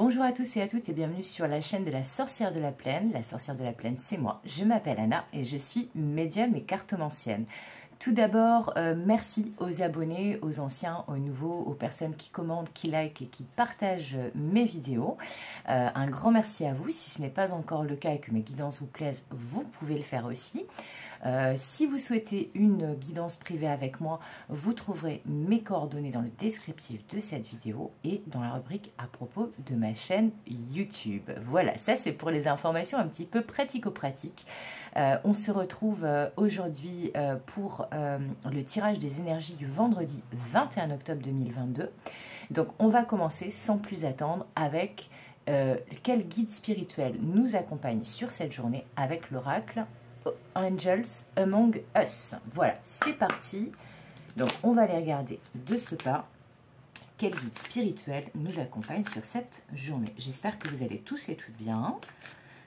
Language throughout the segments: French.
Bonjour à tous et à toutes et bienvenue sur la chaîne de la sorcière de la plaine. La sorcière de la plaine, c'est moi. Je m'appelle Anna et je suis médium et cartomancienne. Tout d'abord, merci aux abonnés, aux anciens, aux nouveaux, aux personnes qui commentent, qui likent et qui partagent mes vidéos. Un grand merci à vous. Si ce n'est pas encore le cas et que mes guidances vous plaisent, vous pouvez le faire aussi. Si vous souhaitez une guidance privée avec moi, vous trouverez mes coordonnées dans le descriptif de cette vidéo et dans la rubrique à propos de ma chaîne YouTube. Voilà, ça c'est pour les informations un petit peu pratico-pratiques. On se retrouve aujourd'hui pour le tirage des énergies du vendredi 21 octobre 2022. Donc on va commencer sans plus attendre avec quel guide spirituel nous accompagne sur cette journée avec l'oracle Angels Among Us. Voilà, c'est parti. Donc, on va aller regarder de ce pas quel guide spirituel nous accompagne sur cette journée. J'espère que vous allez tous et toutes bien,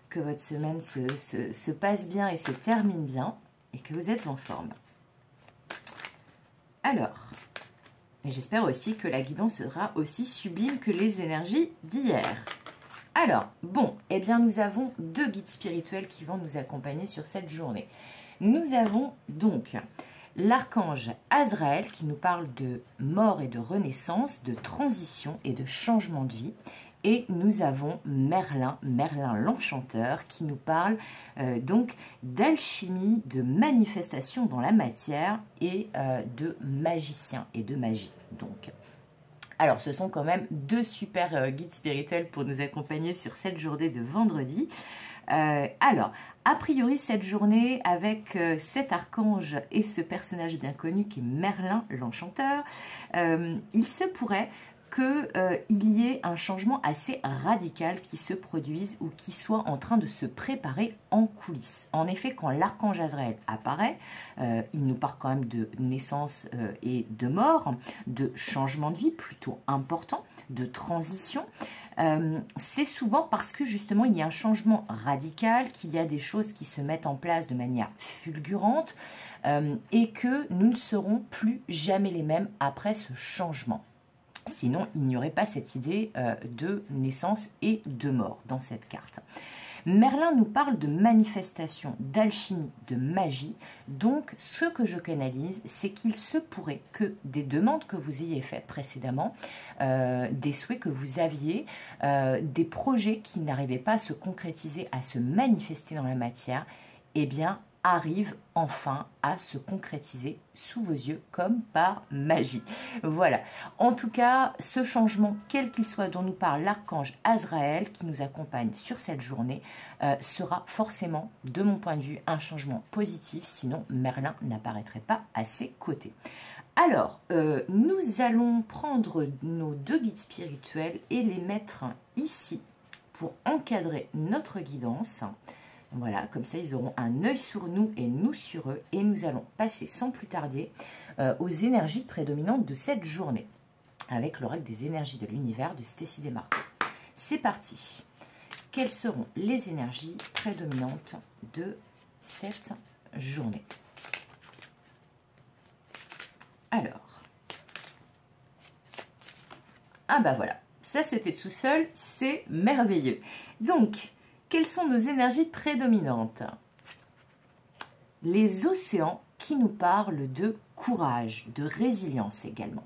que votre semaine se passe bien et se termine bien, et que vous êtes en forme. Alors, j'espère aussi que la guidance sera aussi sublime que les énergies d'hier. Alors, bon, eh bien nous avons deux guides spirituels qui vont nous accompagner sur cette journée. Nous avons donc l'archange Azraël qui nous parle de mort et de renaissance, de transition et de changement de vie. Et nous avons Merlin l'enchanteur qui nous parle donc d'alchimie, de manifestation dans la matière et de magicien et de magie. Donc, alors, ce sont quand même deux super guides spirituels pour nous accompagner sur cette journée de vendredi. Alors, a priori, cette journée, avec cet archange et ce personnage bien connu qui est Merlin l'enchanteur, il se pourrait qu'il y ait un changement assez radical qui se produise ou qui soit en train de se préparer en coulisses. En effet, quand l'archange Azraël apparaît, il nous parle quand même de naissance et de mort, de changement de vie plutôt important, de transition. C'est souvent parce que justement il y a un changement radical, qu'il y a des choses qui se mettent en place de manière fulgurante et que nous ne serons plus jamais les mêmes après ce changement. Sinon, il n'y aurait pas cette idée de naissance et de mort dans cette carte. Merlin nous parle de manifestation, d'alchimie, de magie. Donc, ce que je canalise, c'est qu'il se pourrait que des demandes que vous ayez faites précédemment, des souhaits que vous aviez, des projets qui n'arrivaient pas à se concrétiser, à se manifester dans la matière, eh bien, arrive enfin à se concrétiser sous vos yeux comme par magie. Voilà. En tout cas, ce changement, quel qu'il soit, dont nous parle l'archange Azraël qui nous accompagne sur cette journée, sera forcément, de mon point de vue, un changement positif, sinon Merlin n'apparaîtrait pas à ses côtés. Alors, nous allons prendre nos deux guides spirituels et les mettre ici pour encadrer notre guidance. Voilà, comme ça, ils auront un œil sur nous et nous sur eux. Et nous allons passer sans plus tarder aux énergies prédominantes de cette journée, avec l'oracle des énergies de l'univers de Stécie Desmarco. C'est parti. Quelles seront les énergies prédominantes de cette journée? Alors. Ah bah voilà, ça c'était tout seul, c'est merveilleux. Donc, quelles sont nos énergies prédominantes? Les océans qui nous parlent de courage, de résilience également.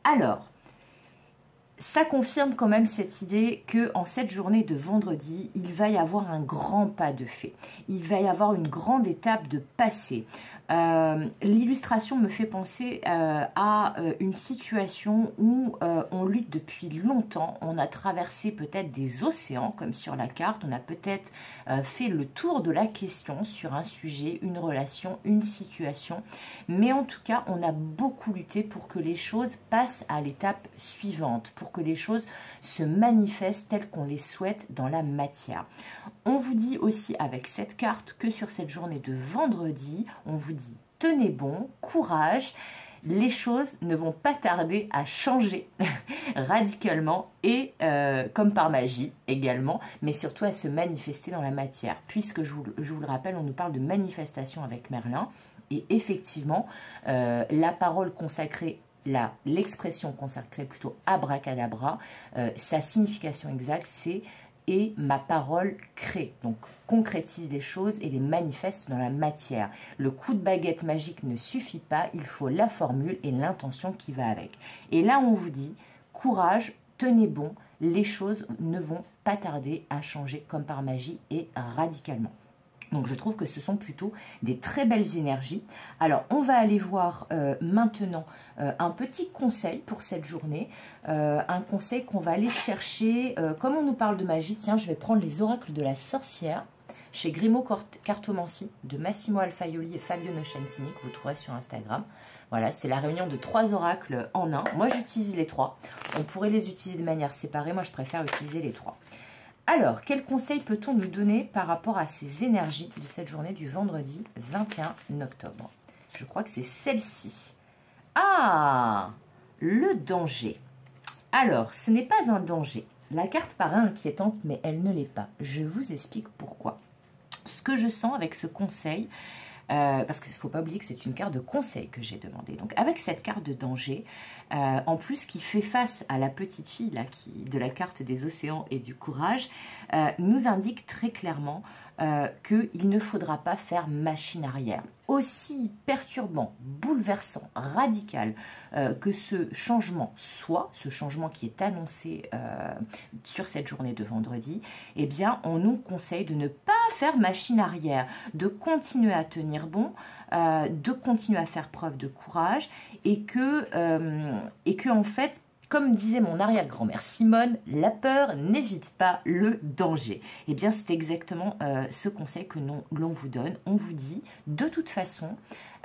Alors, ça confirme quand même cette idée qu'en cette journée de vendredi, il va y avoir un grand pas de fait. Il va y avoir une grande étape de passé. L'illustration me fait penser à une situation où on lutte depuis longtemps, on a traversé peut-être des océans comme sur la carte, on a peut-être fait le tour de la question sur un sujet, une relation, une situation, mais en tout cas on a beaucoup lutté pour que les choses passent à l'étape suivante, pour que les choses se manifestent telles qu'on les souhaite dans la matière. On vous dit aussi avec cette carte que sur cette journée de vendredi, on vous dit tenez bon, courage, les choses ne vont pas tarder à changer radicalement et comme par magie également, mais surtout à se manifester dans la matière. Puisque je vous le rappelle, on nous parle de manifestation avec Merlin et effectivement, la parole consacrée l'expression consacrée plutôt abracadabra, sa signification exacte, c'est « et ma parole crée ». Donc, concrétise les choses et les manifeste dans la matière. Le coup de baguette magique ne suffit pas, il faut la formule et l'intention qui va avec. Et là, on vous dit, courage, tenez bon, les choses ne vont pas tarder à changer comme par magie et radicalement. Donc je trouve que ce sont plutôt des très belles énergies. Alors on va aller voir maintenant un petit conseil pour cette journée. Un conseil qu'on va aller chercher. Comme on nous parle de magie, tiens, je vais prendre les oracles de la sorcière chez Grimaud Cartomancie de Massimo Alfaioli et Fabio Nocentini que vous trouverez sur Instagram. Voilà, c'est la réunion de 3 oracles en un. Moi j'utilise les 3. On pourrait les utiliser de manière séparée. Moi je préfère utiliser les 3. Alors, quel conseil peut-on nous donner par rapport à ces énergies de cette journée du vendredi 21 octobre? Je crois que c'est celle-ci. Ah, le danger. Alors, ce n'est pas un danger. La carte paraît inquiétante, mais elle ne l'est pas. Je vous explique pourquoi. Ce que je sens avec ce conseil, parce qu'il ne faut pas oublier que c'est une carte de conseil que j'ai demandé. Donc, avec cette carte de danger, en plus qui fait face à la petite fille là, de la carte des océans et du courage, nous indique très clairement qu'il ne faudra pas faire machine arrière. Aussi perturbant, bouleversant, radical que ce changement soit, ce changement qui est annoncé sur cette journée de vendredi, eh bien on nous conseille de ne pas faire machine arrière, de continuer à tenir bon, de continuer à faire preuve de courage et que en fait, comme disait mon arrière-grand-mère Simone, la peur n'évite pas le danger. Eh bien, c'est exactement ce conseil que l'on vous donne. On vous dit, de toute façon,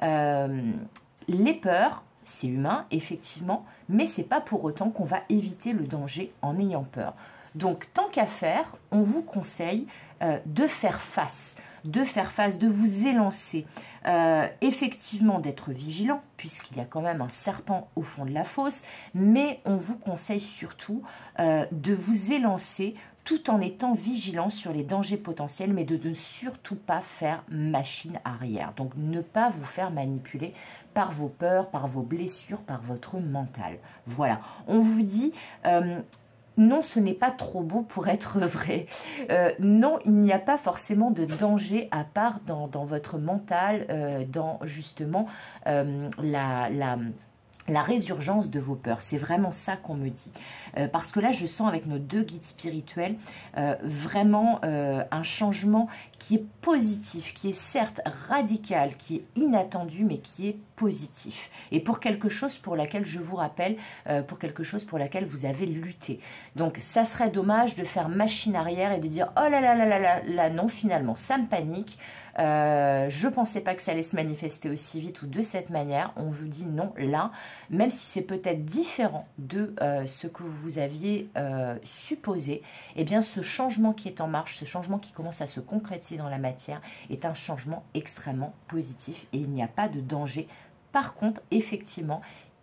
les peurs, c'est humain, effectivement, mais c'est pas pour autant qu'on va éviter le danger en ayant peur. Donc, tant qu'à faire, on vous conseille de faire face, de vous élancer, effectivement d'être vigilant, puisqu'il y a quand même un serpent au fond de la fosse, mais on vous conseille surtout de vous élancer tout en étant vigilant sur les dangers potentiels, mais de ne surtout pas faire machine arrière. Donc, ne pas vous faire manipuler par vos peurs, par vos blessures, par votre mental. Voilà, on vous dit... non, ce n'est pas trop beau pour être vrai. Non, il n'y a pas forcément de danger à part dans votre mental, dans justement la résurgence de vos peurs. C'est vraiment ça qu'on me dit. Parce que là, je sens avec nos 2 guides spirituels vraiment un changement qui est positif, qui est certes radical, qui est inattendu, mais qui est positif. Et pour quelque chose pour laquelle, je vous rappelle, pour quelque chose pour laquelle vous avez lutté. Donc, ça serait dommage de faire machine arrière et de dire « Oh là là là là là là, non, finalement, ça me panique ». Je pensais pas que ça allait se manifester aussi vite ou de cette manière. On vous dit non, là, même si c'est peut-être différent de ce que vous aviez supposé, eh bien ce changement qui est en marche, ce changement qui commence à se concrétiser dans la matière est un changement extrêmement positif et il n'y a pas de danger. Par contre, effectivement,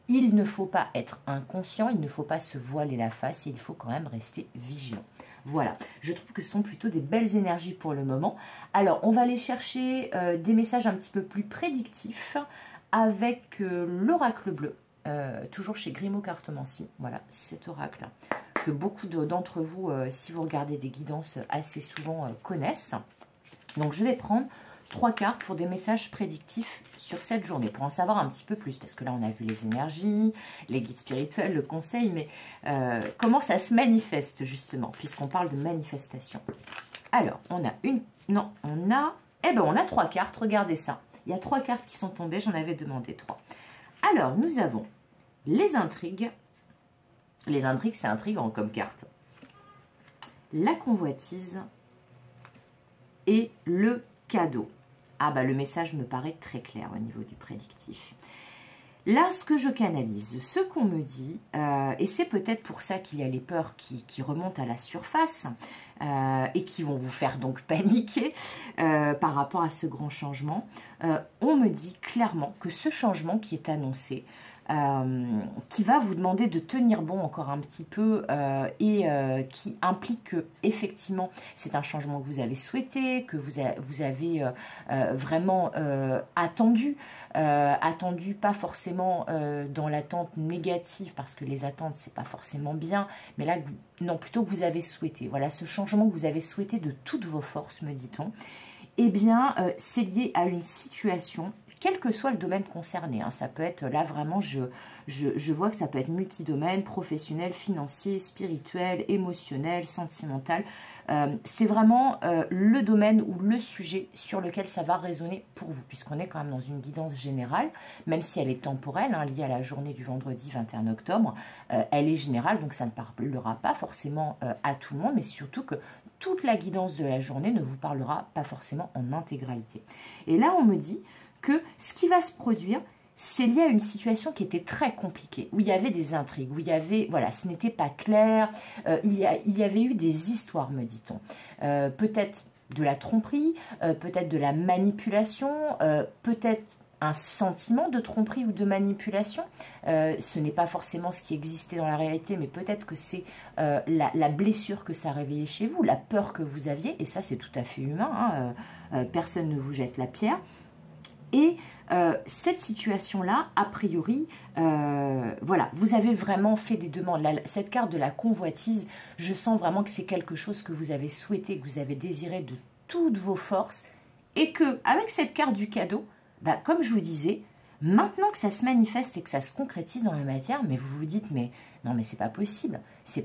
il ne faut pas être inconscient, il ne faut pas se voiler la face et il faut quand même rester vigilant. Voilà, je trouve que ce sont plutôt des belles énergies pour le moment. Alors, on va aller chercher des messages un petit peu plus prédictifs avec l'oracle bleu, toujours chez Grimaud Cartomancie. Voilà, cet oracle que beaucoup d'entre vous, si vous regardez des guidances assez souvent, connaissent. Donc, je vais prendre 3 cartes pour des messages prédictifs sur cette journée, pour en savoir un petit peu plus, parce que là on a vu les énergies, les guides spirituels, le conseil, mais comment ça se manifeste justement, puisqu'on parle de manifestation. Alors, on a on a 3 cartes, regardez ça. Il y a 3 cartes qui sont tombées, j'en avais demandé 3. Alors, nous avons les intrigues. Les intrigues, c'est intriguant comme carte. La convoitise et le cadeau. Ah bah le message me paraît très clair au niveau du prédictif. Là, ce que je canalise, ce qu'on me dit, et c'est peut-être pour ça qu'il y a les peurs qui remontent à la surface et qui vont vous faire donc paniquer par rapport à ce grand changement, on me dit clairement que ce changement qui est annoncé qui va vous demander de tenir bon encore un petit peu et qui implique que effectivement c'est un changement que vous avez souhaité, que vous avez vraiment attendu, pas forcément dans l'attente négative parce que les attentes c'est pas forcément bien, mais là non, plutôt que vous avez souhaité, voilà, ce changement que vous avez souhaité de toutes vos forces, me dit-on, eh bien c'est lié à une situation, quel que soit le domaine concerné, hein. Ça peut être, là vraiment, je vois que ça peut être multidomaine, professionnel, financier, spirituel, émotionnel, sentimental. C'est vraiment le domaine ou le sujet sur lequel ça va résonner pour vous, puisqu'on est quand même dans une guidance générale, même si elle est temporelle, hein, liée à la journée du vendredi 21 octobre, elle est générale, donc ça ne parlera pas forcément à tout le monde, mais surtout que toute la guidance de la journée ne vous parlera pas forcément en intégralité. Et là, on me dit que ce qui va se produire, c'est lié à une situation qui était très compliquée, où il y avait des intrigues, où il y avait, voilà, ce n'était pas clair, il y avait eu des histoires, me dit-on. Peut-être de la tromperie, peut-être de la manipulation, peut-être un sentiment de tromperie ou de manipulation. Ce n'est pas forcément ce qui existait dans la réalité, mais peut-être que c'est la blessure que ça a réveillé chez vous, la peur que vous aviez, et ça c'est tout à fait humain, hein, personne ne vous jette la pierre. Et cette situation-là, a priori, voilà, vous avez vraiment fait des demandes. Cette carte de la convoitise, je sens vraiment que c'est quelque chose que vous avez souhaité, que vous avez désiré de toutes vos forces. Et que avec cette carte du cadeau, bah, comme je vous disais, maintenant que ça se manifeste et que ça se concrétise dans la matière, mais vous vous dites, mais non, mais c'est pas possible, ça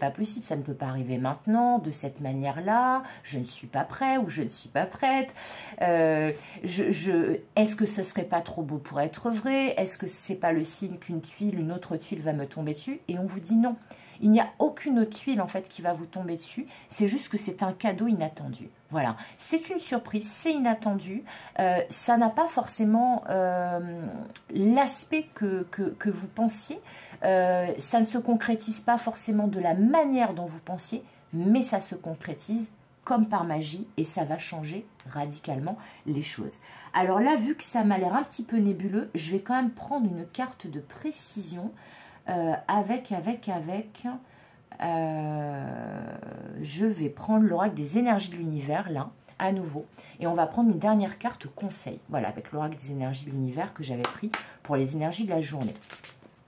ne peut pas arriver maintenant, de cette manière-là, je ne suis pas prêt ou je ne suis pas prête, est-ce que ce serait pas trop beau pour être vrai, est-ce que c'est pas le signe qu'une tuile, une autre tuile va me tomber dessus, et on vous dit non. Il n'y a aucune autre tuile en fait qui va vous tomber dessus, c'est juste que c'est un cadeau inattendu. Voilà, c'est une surprise, c'est inattendu, ça n'a pas forcément l'aspect que vous pensiez, ça ne se concrétise pas forcément de la manière dont vous pensiez, mais ça se concrétise comme par magie et ça va changer radicalement les choses. Alors là, vu que ça m'a l'air un petit peu nébuleux, je vais quand même prendre une carte de précision je vais prendre l'oracle des énergies de l'univers, là, à nouveau. Et on va prendre une dernière carte conseil. Voilà, avec l'oracle des énergies de l'univers que j'avais pris pour les énergies de la journée.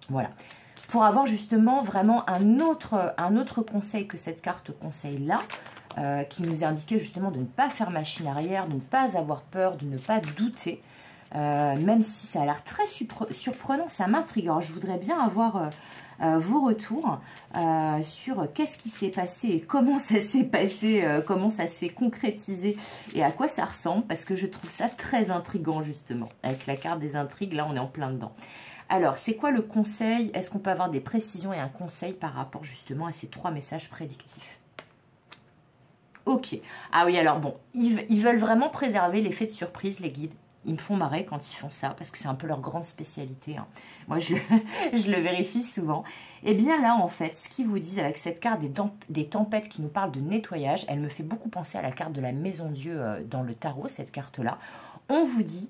Voilà. Pour avoir justement vraiment un autre conseil que cette carte conseil-là, qui nous indiquait justement de ne pas faire machine arrière, de ne pas avoir peur, de ne pas douter. Même si ça a l'air très surprenant, ça m'intrigue. Alors je voudrais bien avoir vos retours sur qu'est-ce qui s'est passé et comment ça s'est passé, comment ça s'est concrétisé et à quoi ça ressemble, parce que je trouve ça très intriguant justement. Avec la carte des intrigues, là on est en plein dedans. Alors, c'est quoi le conseil? Est-ce qu'on peut avoir des précisions et un conseil par rapport justement à ces 3 messages prédictifs? Ok. Ah oui, alors bon, ils veulent vraiment préserver l'effet de surprise, les guides. Ils me font marrer quand ils font ça, parce que c'est un peu leur grande spécialité, hein. Moi, je le vérifie souvent. Et bien là, en fait, ce qu'ils vous disent avec cette carte des tempêtes qui nous parle de nettoyage, elle me fait beaucoup penser à la carte de la Maison Dieu dans le tarot, cette carte-là. On vous dit,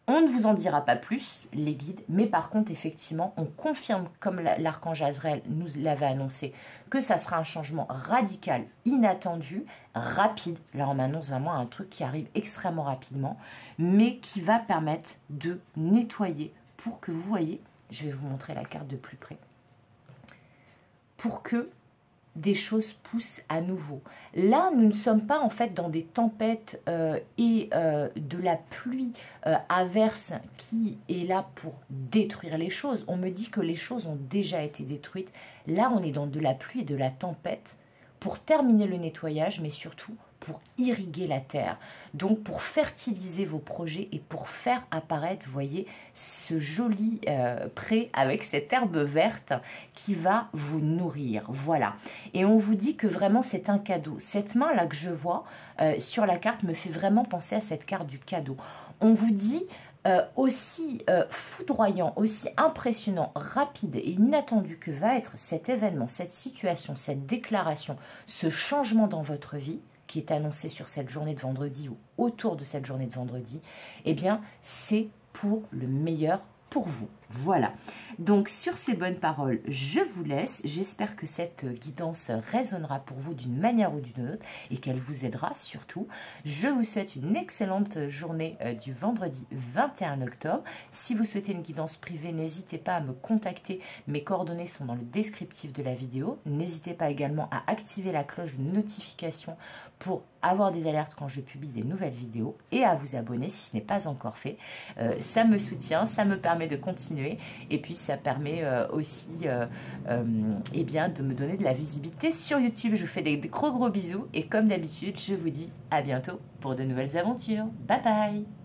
on ne vous en dira pas plus, les guides, mais par contre, effectivement, on confirme, comme l'archange Azraël nous l'avait annoncé, que ça sera un changement radical, inattendu, rapide. Là, on m'annonce vraiment un truc qui arrive extrêmement rapidement, mais qui va permettre de nettoyer pour que vous voyez, je vais vous montrer la carte de plus près, pour que des choses poussent à nouveau. Là, nous ne sommes pas en fait dans des tempêtes et de la pluie averse qui est là pour détruire les choses. On me dit que les choses ont déjà été détruites. Là, on est dans de la pluie et de la tempête pour terminer le nettoyage, mais surtout pour irriguer la terre. Donc, pour fertiliser vos projets et pour faire apparaître, vous voyez, ce joli pré avec cette herbe verte qui va vous nourrir. Voilà. Et on vous dit que vraiment, c'est un cadeau. Cette main-là que je vois sur la carte me fait vraiment penser à cette carte du cadeau. On vous dit aussi foudroyant, aussi impressionnant, rapide et inattendu que va être cet événement, cette situation, cette déclaration, ce changement dans votre vie, qui est annoncé sur cette journée de vendredi ou autour de cette journée de vendredi, eh bien, c'est pour le meilleur pour vous. Voilà, donc sur ces bonnes paroles, je vous laisse. J'espère que cette guidance résonnera pour vous d'une manière ou d'une autre et qu'elle vous aidera surtout. Je vous souhaite une excellente journée du vendredi 21 octobre. Si vous souhaitez une guidance privée, n'hésitez pas à me contacter. Mes coordonnées sont dans le descriptif de la vidéo. N'hésitez pas également à activer la cloche de notification pour avoir des alertes quand je publie des nouvelles vidéos et à vous abonner si ce n'est pas encore fait. Ça me soutient, ça me permet de continuer et puis ça permet aussi eh bien, de me donner de la visibilité sur YouTube. Je vous fais des gros bisous et comme d'habitude, je vous dis à bientôt pour de nouvelles aventures. Bye bye!